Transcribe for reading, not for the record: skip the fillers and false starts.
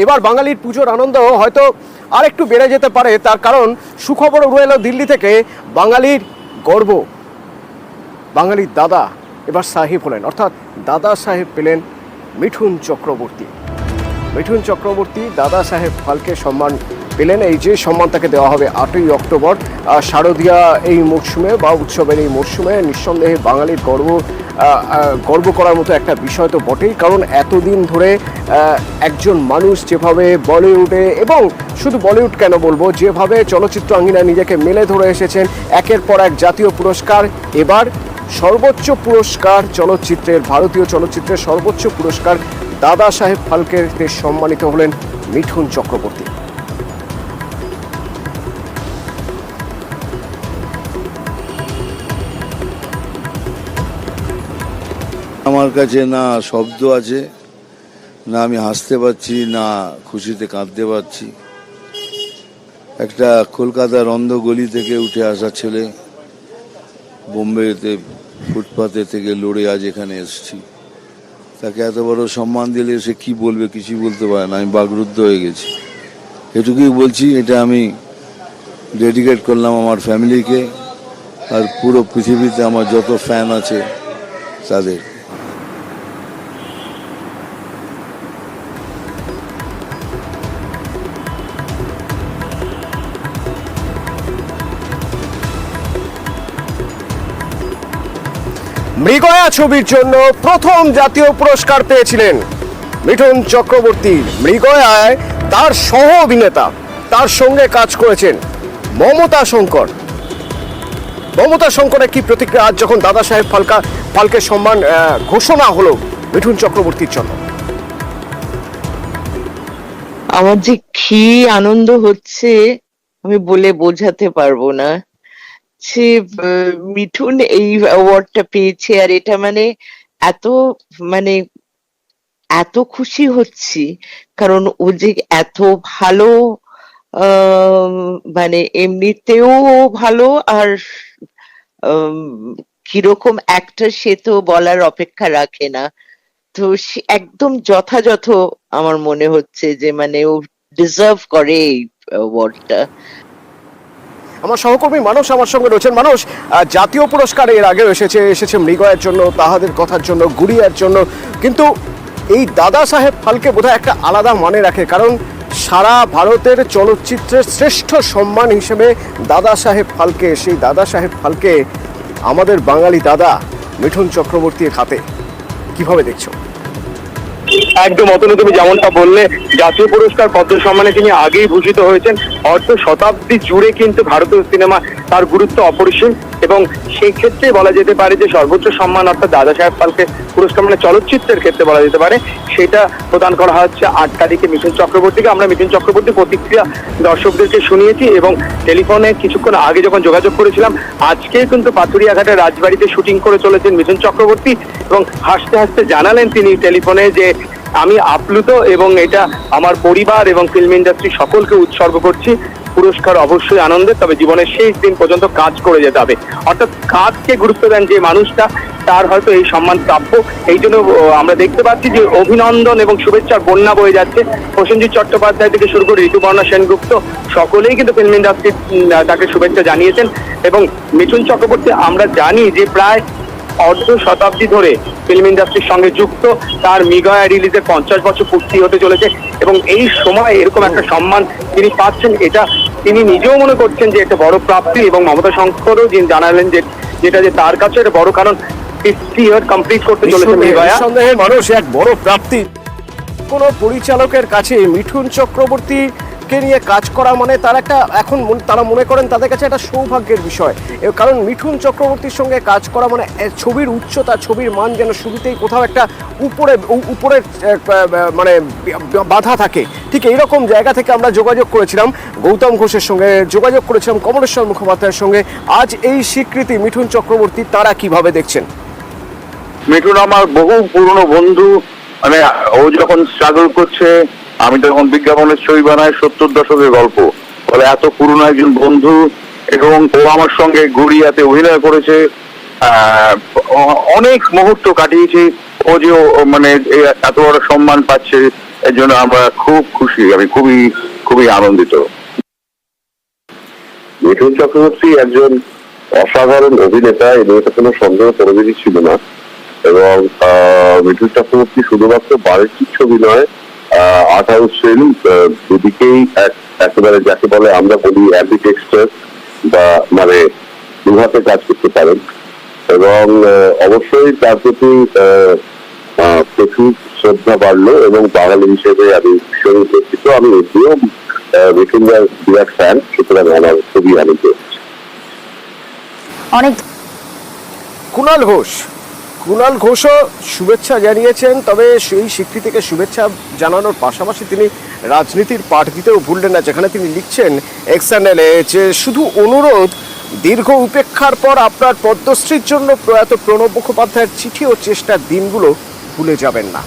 এবার বাঙালির পুজোর আনন্দ হয়তো আর একটু বেড়ে যেতে পারে, তার কারণ সুখবর উড়ে এলো দিল্লি থেকে। বাঙালির গর্ব, বাঙালির দাদা এবার সাহেব হলেন, অর্থাৎ দাদা সাহেব পেলেন মিঠুন চক্রবর্তী। মিঠুন চক্রবর্তী দাদা সাহেব ফালকে সম্মান পেলেন। এই যে সম্মান তাকে দেওয়া হবে 8ই অক্টোবর শারদীয়া এই মরশুমে বা উৎসবের এই মরশুমে। নিঃসন্দেহে বাঙালির গর্ব করার মতো একটা বিষয় তো বটেই, কারণ এতদিন ধরে একজন মানুষ যেভাবে বলিউডে, এবং শুধু বলিউড কেন বলবো, যেভাবে চলচ্চিত্র আঙ্গিনায় নিজেকে মেলে ধরে এসেছেন, একের পর এক জাতীয় পুরস্কার, এবার সর্বোচ্চ পুরস্কার চলচ্চিত্রের, ভারতীয় চলচ্চিত্রের সর্বোচ্চ পুরস্কার দাদা সাহেব ফালকে সম্মানিত হলেন মিঠুন চক্রবর্তী। আমার কাছে না শব্দ আছে, না আমি হাসতে পারছি, না খুশিতে কাঁদতে পারছি। একটা কলকাতার অন্ধ গলি থেকে উঠে আসা ছেলে, বোম্বেতে ফুটপাতে থেকে লড়ে আজ এখানে এসেছি। তাকে এত বড় সম্মান দিলে সে কি বলবে, কিছুই বলতে পারে না। আমি বাকরুদ্ধ হয়ে গেছি। এটুকুই বলছি, এটা আমি ডেডিকেট করলাম আমার ফ্যামিলিকে আর পুরো পৃথিবীতে আমার যত ফ্যান আছে তাদের। মৃগয়া ছবির জন্য প্রথম জাতীয় পুরস্কার পেয়েছিলেন মিঠুন চক্রবর্তী। মৃগয়ায় তার সহ অভিনেতা, তার সঙ্গে কাজ করেছেন মমতা শঙ্কর। মমতা শঙ্করের কি প্রতিক্রিয়া আজ যখন দাদা সাহেব ফালকে সম্মান ঘোষণা হলো মিঠুন চক্রবর্তীর জন্য? আমার যে কি আনন্দ হচ্ছে আমি বলে বোঝাতে পারবো না। সে মিঠুন এই অ্যাওয়ার্ডটা পেয়েছে, আর এটা এত মানে এত খুশি হচ্ছি, কারণ ও যে এত ভালো, এমনিতেও ভালো, আর কিরকম অ্যাক্টর সে তো বলার অপেক্ষা রাখে না। তো সে একদম যথাযথ আমার মনে হচ্ছে যে ও ডিজার্ভ করে এই অ্যাওয়ার্ডটা। আমার সহকর্মী মানুষ আমার সঙ্গে রয়েছেন। মানুষ, জাতীয় পুরস্কার এর আগেও এসেছে মৃগয়ার জন্য, তাহাদের কথার জন্য, গুড়িয়ার জন্য, কিন্তু এই দাদা সাহেব ফালকে বোধহয় একটা আলাদা মানে রাখে, কারণ সারা ভারতের চলচ্চিত্রের শ্রেষ্ঠ সম্মান হিসেবে দাদা সাহেব ফালকে, সেই দাদা সাহেব ফালকে আমাদের বাঙালি দাদা মিঠুন চক্রবর্তীর হাতে। কিভাবে দেখছো? একদম অতনু, তুমি যেমনটা বললে, জাতীয় পুরস্কার পদ্ম সম্মানে তিনি আগেই ভূষিত হয়েছেন। অর্ধ শতাব্দী জুড়ে কিন্তু ভারতীয় সিনেমা তার গুরুত্ব অপরিসীম, এবং সেই ক্ষেত্রে বলা যেতে পারে যে সর্বোচ্চ সম্মান অর্থাৎ দাদা সাহেব ফালকে পুরস্কার, চলচ্চিত্রের ক্ষেত্রে বলা যেতে পারে, সেটা প্রদান করা হচ্ছে 8 তারিখে মিঠুন চক্রবর্তীকে। আমরা মিঠুন চক্রবর্তীর প্রতিক্রিয়া দর্শকদেরকে শুনিয়েছি, এবং টেলিফোনে কিছুক্ষণ আগে যখন যোগাযোগ করেছিলাম, আজকে কিন্তু পাথুরিয়াঘাটের রাজবাড়িতে শুটিং করে চলেছেন মিঠুন চক্রবর্তী, এবং হাসতে হাসতে জানালেন তিনি টেলিফোনে যে আমি আপ্লুত, এবং এটা আমার পরিবার এবং ফিল্ম ইন্ডাস্ট্রি সকলকে উৎসর্গ করছি। পুরস্কার অবশ্যই আনন্দের, তবে জীবনের শেষ দিন পর্যন্ত কাজ করে যেতে হবে। অর্থাৎ কাজকে গুরুত্ব দেন যে মানুষটা, তার হয়তো এই সম্মান প্রাপ্য। এই জন্য আমরা দেখতে পাচ্ছি যে অভিনন্দন এবং শুভেচ্ছার বন্যা বয়ে যাচ্ছে। প্রসেনজিৎ চট্টোপাধ্যায় থেকে শুরু করে ঋতুপর্ণা সেনগুপ্ত সকলেই কিন্তু ফিল্ম ইন্ডাস্ট্রি তাকে শুভেচ্ছা জানিয়েছেন। এবং মিঠুন চক্রবর্তী আমরা জানি যে প্রায় অর্ধ শতাব্দী ধরে ফিল্ম ইন্ডাস্ট্রির সঙ্গে যুক্ত, তার মৃগয়া রিলিজের 50 বছর পূর্তি হতে চলেছে, এবং এই সময় এরকম একটা সম্মান তিনি পাচ্ছেন, এটা তিনি নিজেও মনে করছেন যে একটা বড় প্রাপ্তি। এবং মমতা শঙ্করও যিনি জানালেন যে যেটা যে তার কাছে একটা বড়, কারণ 50 ইয়ার কমপ্লিট করতে চলেছে মৃগয়া। নিঃসন্দেহে মানুষ এক বড় প্রাপ্তি। কোন পরিচালকের কাছে মিঠুন চক্রবর্তী কে নিয়ে কাজ করা মানে তার একটা, এখন তারা মনে করেন তাদের কাছে একটা সৌভাগ্যের বিষয়, কারণ মিঠুন চক্রবর্তীর সঙ্গে কাজ করা মানে ছবির উচ্চতা, ছবির মান যেন শুরুতেই কোথাও একটা উপরের মানে বাধা থাকে। ঠিক এইরকম জায়গা থেকে আমরা যোগাযোগ করেছিলাম গৌতম ঘোষের সঙ্গে, যোগাযোগ করেছিলাম কমলেশ্বর মুখোপাধ্যায়ের সঙ্গে। আজ এই স্বীকৃতি মিঠুন চক্রবর্তী, তারা কিভাবে দেখছেন? মিঠুন আমার বহু পুরনো বন্ধু, ও যখন স্ট্রাগল করছে আমি তখন বিজ্ঞাপনের ছবি বানাই, 70 দশকের গল্প বলে, এত পুরনো একজন বন্ধু, এবং ও আমার সঙ্গে গুড়িয়াতে অভিনয় করেছে, অনেক মুহূর্ত কাটিয়েছি। ও যে এত বড় সম্মান পাচ্ছে, এর জন্য আমরা খুব খুশি, আমি খুবই খুবই আনন্দিত। মিঠুন চক্রবর্তী একজন অসাধারণ অভিনেতা, এ নিয়ে তো কোনো সন্দেহ কোনোদিনই ছিল না। এবং মিঠুন চক্রবর্তী শুধুমাত্র বাণিজ্যিক ছবি নয়, আর্ট হাউস ফিল্ম দুদিকেই একেবারে যাকে বলে আমরা বলি অ্যাম্বিডেক্সটার, বা মানে দুহাতে কাজ করতে পারেন। এবং অবশ্যই তার প্রতি প্রচুর শ্রদ্ধা বাড়লো, এবং বাঙালি হিসেবে আমি ভীষণ গর্বিত। আমি এটিও মিঠুনদার বিরাট ফ্যান, সুতরাং আমার খুবই আনন্দ। অনেক কুণাল ঘোষও শুভেচ্ছা জানিয়েছেন, তবে সেই স্বীকৃতিকে শুভেচ্ছা জানানোর পাশাপাশি তিনি রাজনীতির পাঠ দিতেও ভুললেন না, যেখানে তিনি লিখছেন এক্স চ্যানেলে যে শুধু অনুরোধ, দীর্ঘ উপেক্ষার পর আপনার পদ্মশ্রীর জন্য প্রয়াত প্রণব মুখোপাধ্যায়ের চিঠি ও চেষ্টার দিনগুলো ভুলে যাবেন না।